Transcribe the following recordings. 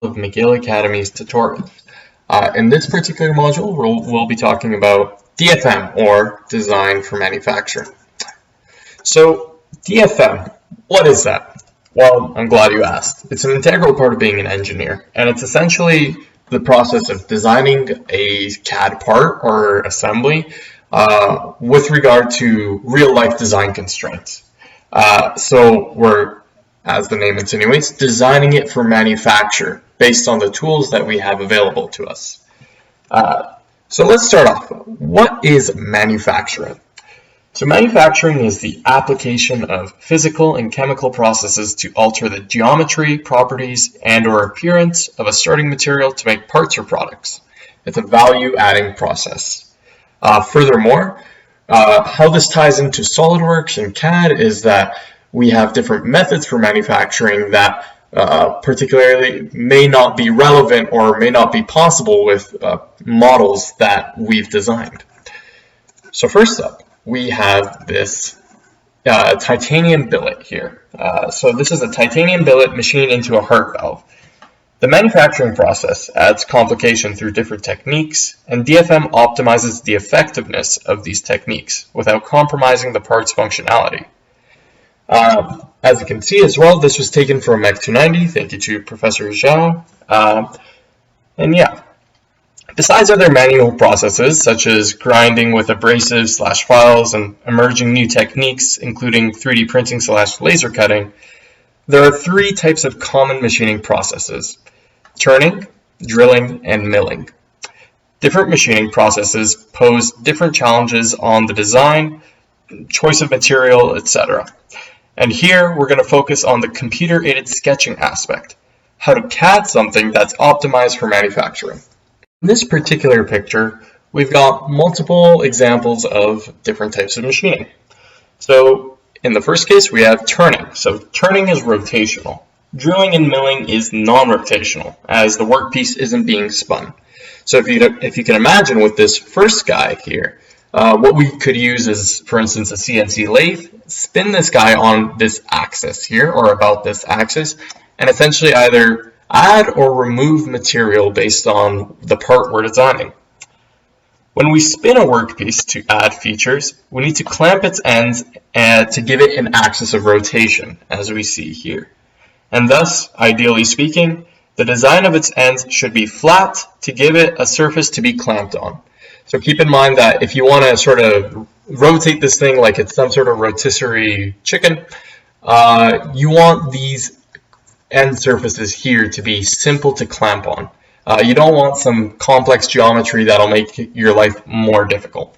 of McGill Academy's tutorials. In this particular module, we'll be talking about DFM, or Design for Manufacturing. So DFM, what is that? Well, I'm glad you asked. It's an integral part of being an engineer, and it's essentially the process of designing a CAD part or assembly with regard to real-life design constraints. So we're, as the name insinuates, designing it for manufacture based on the tools that we have available to us. So let's start off. What is manufacturing? So manufacturing is the application of physical and chemical processes to alter the geometry, properties, and/or appearance of a starting material to make parts or products. It's a value-adding process. Furthermore, how this ties into SolidWorks and CAD is that we have different methods for manufacturing that particularly may not be relevant or may not be possible with models that we've designed. So first up, we have this titanium billet here. So this is a titanium billet machined into a heart valve. The manufacturing process adds complication through different techniques, and DFM optimizes the effectiveness of these techniques without compromising the part's functionality. As you can see as well, this was taken from MEC 290. Thank you to Professor Zhao. And yeah, besides other manual processes such as grinding with abrasives/files and emerging new techniques, including 3D printing / laser cutting, there are three types of common machining processes: turning, drilling, and milling. Different machining processes pose different challenges on the design, choice of material, etc. And here we're going to focus on the computer-aided sketching aspect, how to CAD something that's optimized for manufacturing. In this particular picture, we've got multiple examples of different types of machining. So in the first case, we have turning. So turning is rotational. Drilling and milling is non-rotational, as the workpiece isn't being spun. So if you can imagine with this first guy here, what we could use is, for instance, a CNC lathe, spin this guy on this axis here, or about this axis, and essentially either add or remove material based on the part we're designing. When we spin a workpiece to add features, we need to clamp its ends to give it an axis of rotation, as we see here. And thus, ideally speaking, the design of its ends should be flat to give it a surface to be clamped on. So keep in mind that if you want to sort of rotate this thing like it's some sort of rotisserie chicken, you want these end surfaces here to be simple to clamp on. You don't want some complex geometry that'll make your life more difficult.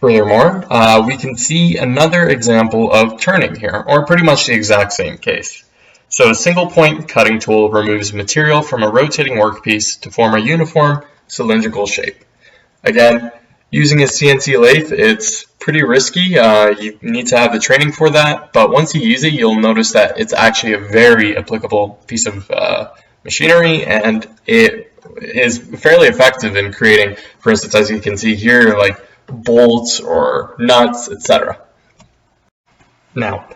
Furthermore, we can see another example of turning here, or pretty much the exact same case. So a single point cutting tool removes material from a rotating workpiece to form a uniform cylindrical shape. Again, using a CNC lathe, it's pretty risky. You need to have the training for that, but once you use it, you'll notice that it's actually a very applicable piece of machinery, and it is fairly effective in creating, for instance, as you can see here, like bolts or nuts, etc. Now,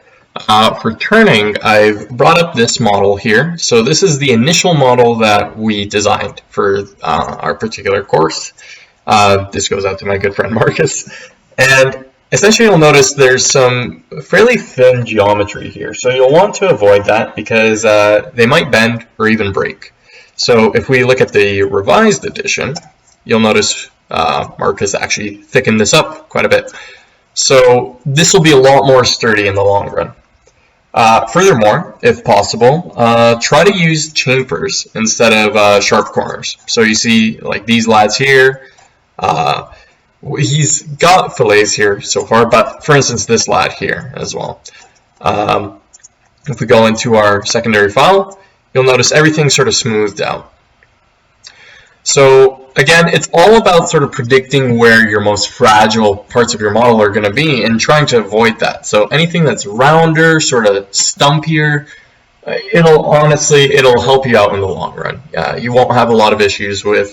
for turning, I've brought up this model here. So this is the initial model that we designed for our particular course. This goes out to my good friend Marcus. And essentially you'll notice there's some fairly thin geometry here. So you'll want to avoid that because they might bend or even break. So if we look at the revised edition, you'll notice Marcus actually thickened this up quite a bit. So this will be a lot more sturdy in the long run. Furthermore, if possible, try to use chamfers instead of sharp corners. So you see like these lads here, he's got fillets here so far, but for instance this lad here as well. If we go into our secondary file, you'll notice everything's sort of smoothed out. So again, it's all about sort of predicting where your most fragile parts of your model are going to be and trying to avoid that. So anything that's rounder, sort of stumpier, it'll help you out in the long run. You won't have a lot of issues with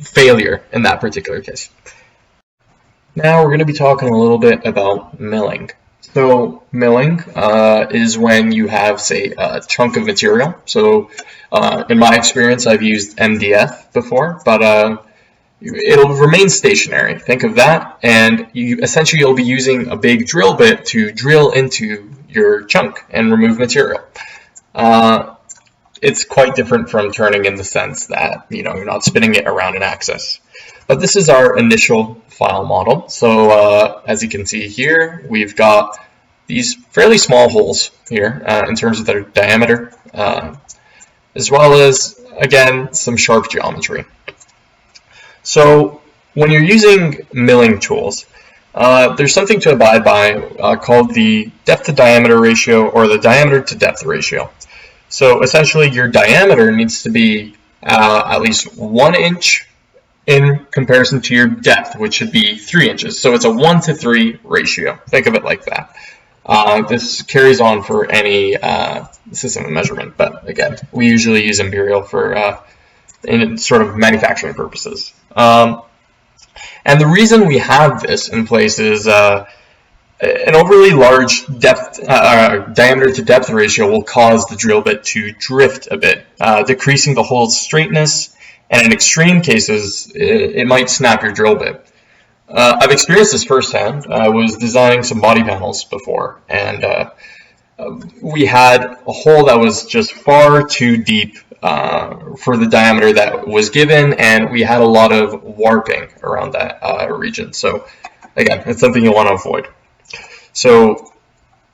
failure in that particular case. Now we're going to be talking a little bit about milling. So milling is when you have, say, a chunk of material. So in my experience, I've used MDF before, but it'll remain stationary. Think of that, and you'll be using a big drill bit to drill into your chunk and remove material. It's quite different from turning in the sense that you're not spinning it around an axis. But this is our initial file model. So as you can see here, we've got these fairly small holes here in terms of their diameter, as well as, again, some sharp geometry. So when you're using milling tools, there's something to abide by called the depth to diameter ratio, or the diameter to depth ratio. So essentially your diameter needs to be at least 1 inch in comparison to your depth, which should be 3 inches. So it's a 1 to 3 ratio. Think of it like that. This carries on for any system of measurement, but again, we usually use imperial for in sort of manufacturing purposes. And the reason we have this in place is an overly large diameter to depth ratio will cause the drill bit to drift a bit, decreasing the hole's straightness, and in extreme cases, it might snap your drill bit. I've experienced this firsthand. I was designing some body panels before, and we had a hole that was just far too deep for the diameter that was given, and we had a lot of warping around that region. So again, it's something you want to avoid. So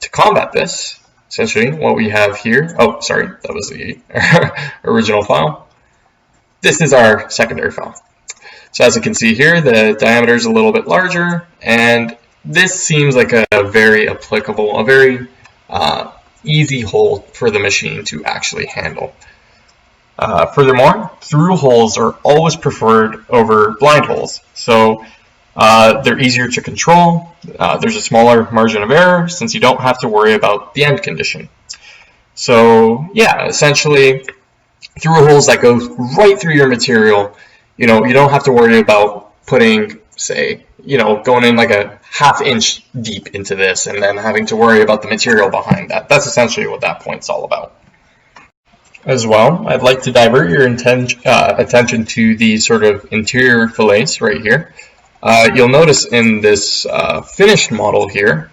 to combat this, essentially what we have here, oh sorry, that was the original file. This is our secondary file. So as you can see here, the diameter is a little bit larger, and this seems like a very applicable, a very easy hole for the machine to actually handle. Furthermore, through holes are always preferred over blind holes. So they're easier to control. There's a smaller margin of error since you don't have to worry about the end condition. So yeah, essentially through holes that go right through your material, you don't have to worry about putting, say, going in like a ½ inch deep into this and then having to worry about the material behind that. That's essentially what that point's all about. As well, I'd like to divert your attention to the sort of interior fillets right here. You'll notice in this finished model here,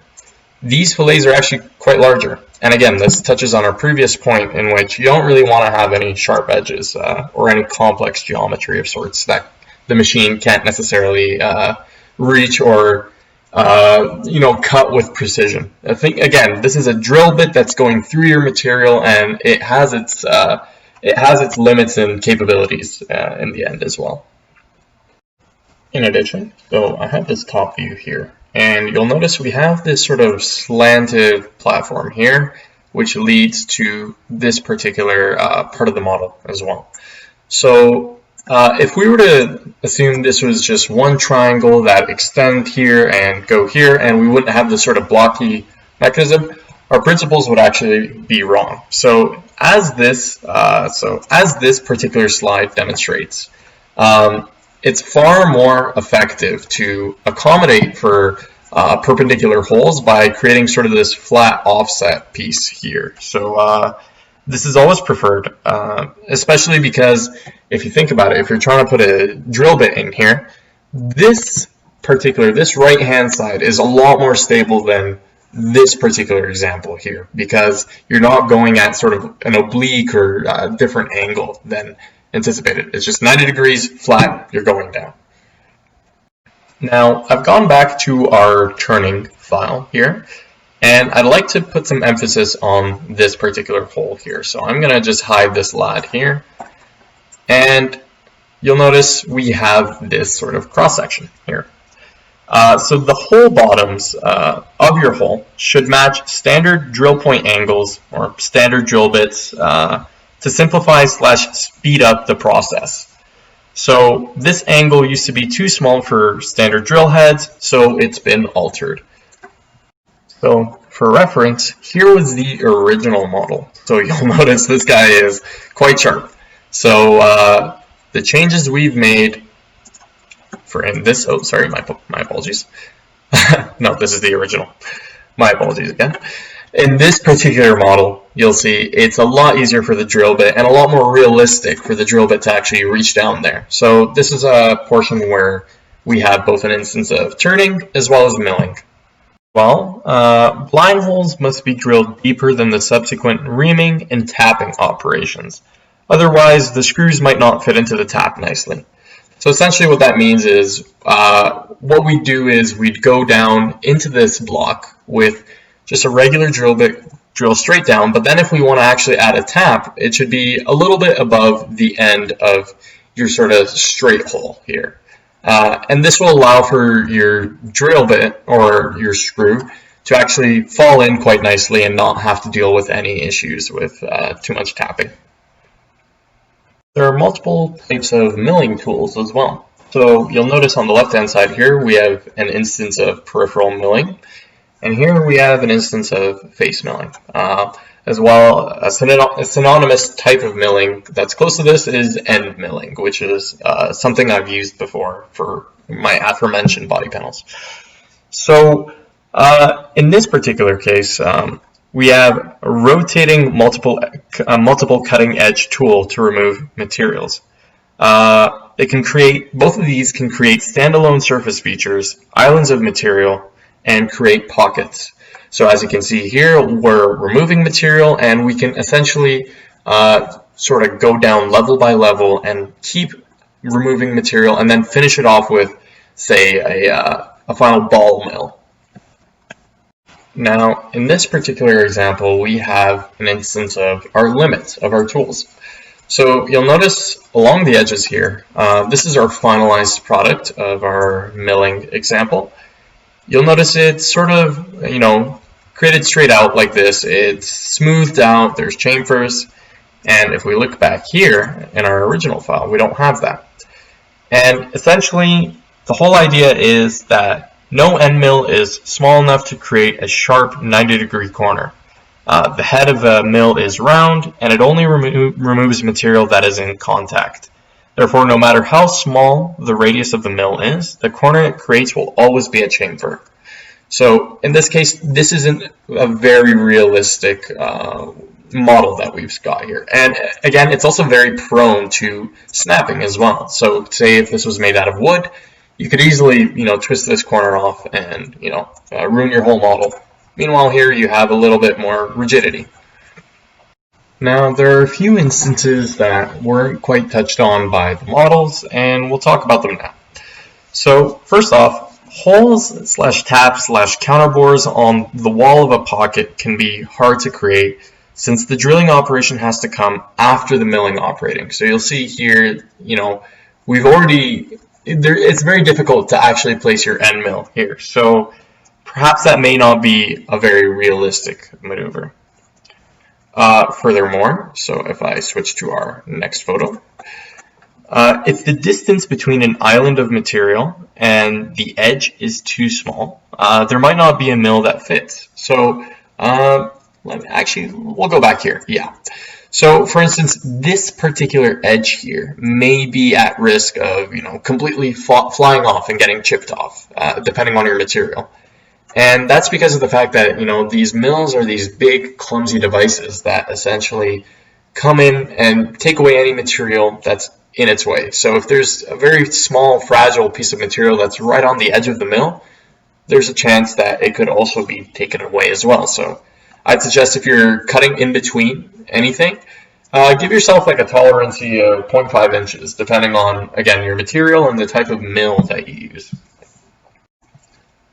these fillets are actually quite larger. And again, this touches on our previous point in which you don't really want to have any sharp edges or any complex geometry of sorts that the machine can't necessarily reach or cut with precision. I think, again, this is a drill bit that's going through your material, and it has its limits and capabilities in the end as well. In addition, so I have this top view here, and you'll notice we have this sort of slanted platform here, which leads to this particular part of the model as well. So if we were to assume this was just one triangle that extend here and go here, and we wouldn't have this sort of blocky mechanism, our principles would actually be wrong. So as this particular slide demonstrates, it's far more effective to accommodate for perpendicular holes by creating sort of this flat offset piece here. So this is always preferred, especially because if you think about it, if you're trying to put a drill bit in here, this right hand side is a lot more stable than this particular example here, because you're not going at sort of an oblique or different angle than anticipated. It's just 90 degrees flat, you're going down. Now, I've gone back to our turning file here, and I'd like to put some emphasis on this particular hole here. So I'm going to just hide this lad here, and you'll notice we have this sort of cross-section here. So the hole bottoms of your hole should match standard drill point angles or standard drill bits to simplify / speed up the process. So this angle used to be too small for standard drill heads, so it's been altered. So for reference, here was the original model. So you'll notice this guy is quite sharp. So the changes we've made for in this, oh sorry, my apologies. No, this is the original. My apologies again. In this particular model, you'll see it's a lot easier for the drill bit and a lot more realistic for the drill bit to actually reach down there. So this is a portion where we have both an instance of turning as well as milling. Well, blind holes must be drilled deeper than the subsequent reaming and tapping operations. Otherwise, the screws might not fit into the tap nicely. So essentially what that means is what we do is we'd go down into this block with just a regular drill bit, drill straight down, but then if we want to actually add a tap, it should be a little bit above the end of your sort of straight hole here. And this will allow for your drill bit or your screw to actually fall in quite nicely and not have to deal with any issues with too much tapping. There are multiple types of milling tools as well. So you'll notice on the left-hand side here, we have an instance of peripheral milling, and here we have an instance of face milling. As well, a synonymous type of milling that's close to this is end milling, which is something I've used before for my aforementioned body panels. So in this particular case, we have a rotating multiple cutting edge tool to remove materials. Both of these can create standalone surface features, islands of material, and create pockets. So as you can see here, we're removing material and we can essentially sort of go down level by level and keep removing material and then finish it off with, say, a final ball mill. Now, in this particular example, we have an instance of our limits of our tools. So you'll notice along the edges here, this is our finalized product of our milling example. You'll notice it's sort of, created straight out like this. It's smoothed out, there's chamfers, and if we look back here in our original file, we don't have that. And essentially, the whole idea is that no end mill is small enough to create a sharp 90-degree corner. The head of the mill is round, and it only removes material that is in contact. Therefore, no matter how small the radius of the mill is, the corner it creates will always be a chamfer. So in this case, this isn't a very realistic model that we've got here. And again, it's also very prone to snapping as well. So say if this was made out of wood, you could easily, twist this corner off and, ruin your whole model. Meanwhile, here you have a little bit more rigidity. Now, there are a few instances that weren't quite touched on by the models, and we'll talk about them now. So, first off, holes / taps / counterbores on the wall of a pocket can be hard to create since the drilling operation has to come after the milling operating. So you'll see here, it's very difficult to actually place your end mill here. So perhaps that may not be a very realistic maneuver. Furthermore, so if I switch to our next photo, if the distance between an island of material and the edge is too small, there might not be a mill that fits. So we'll go back here. Yeah. So for instance, this particular edge here may be at risk of, completely flying off and getting chipped off, depending on your material. And that's because of the fact that, these mills are these big, clumsy devices that essentially come in and take away any material that's in its way. So if there's a very small, fragile piece of material that's right on the edge of the mill, there's a chance that it could also be taken away as well. So I'd suggest if you're cutting in between anything, give yourself like a tolerancy of 0.5 inches, depending on, again, your material and the type of mill that you use.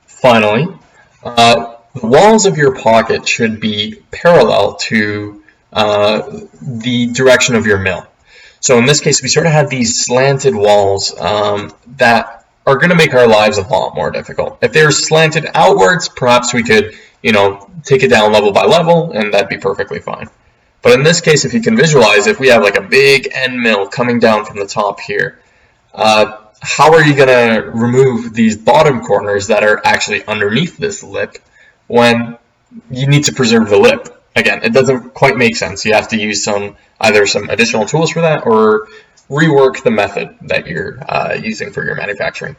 Finally, the walls of your pocket should be parallel to the direction of your mill. So in this case, we sort of have these slanted walls that are going to make our lives a lot more difficult. If they're slanted outwards, perhaps we could, take it down level by level, and that'd be perfectly fine. But in this case, if you can visualize, if we have like a big end mill coming down from the top here, how are you going to remove these bottom corners that are actually underneath this lip when you need to preserve the lip? Again, it doesn't quite make sense. You have to use either some additional tools for that or rework the method that you're using for your manufacturing.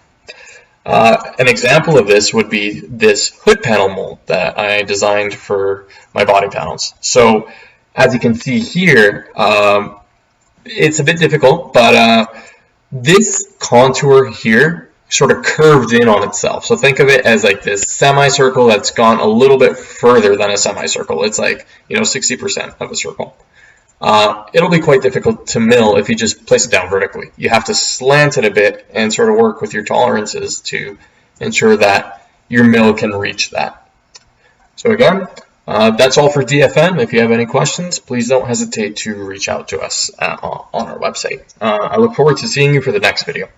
An example of this would be this hood panel mold that I designed for my body panels. So as you can see here, it's a bit difficult, but this contour here sort of curved in on itself. So think of it as like this semicircle that's gone a little bit further than a semicircle. It's like, 60% of a circle. It'll be quite difficult to mill if you just place it down vertically. You have to slant it a bit and sort of work with your tolerances to ensure that your mill can reach that. So again, that's all for DFM. If you have any questions, please don't hesitate to reach out to us on our website. I look forward to seeing you for the next video.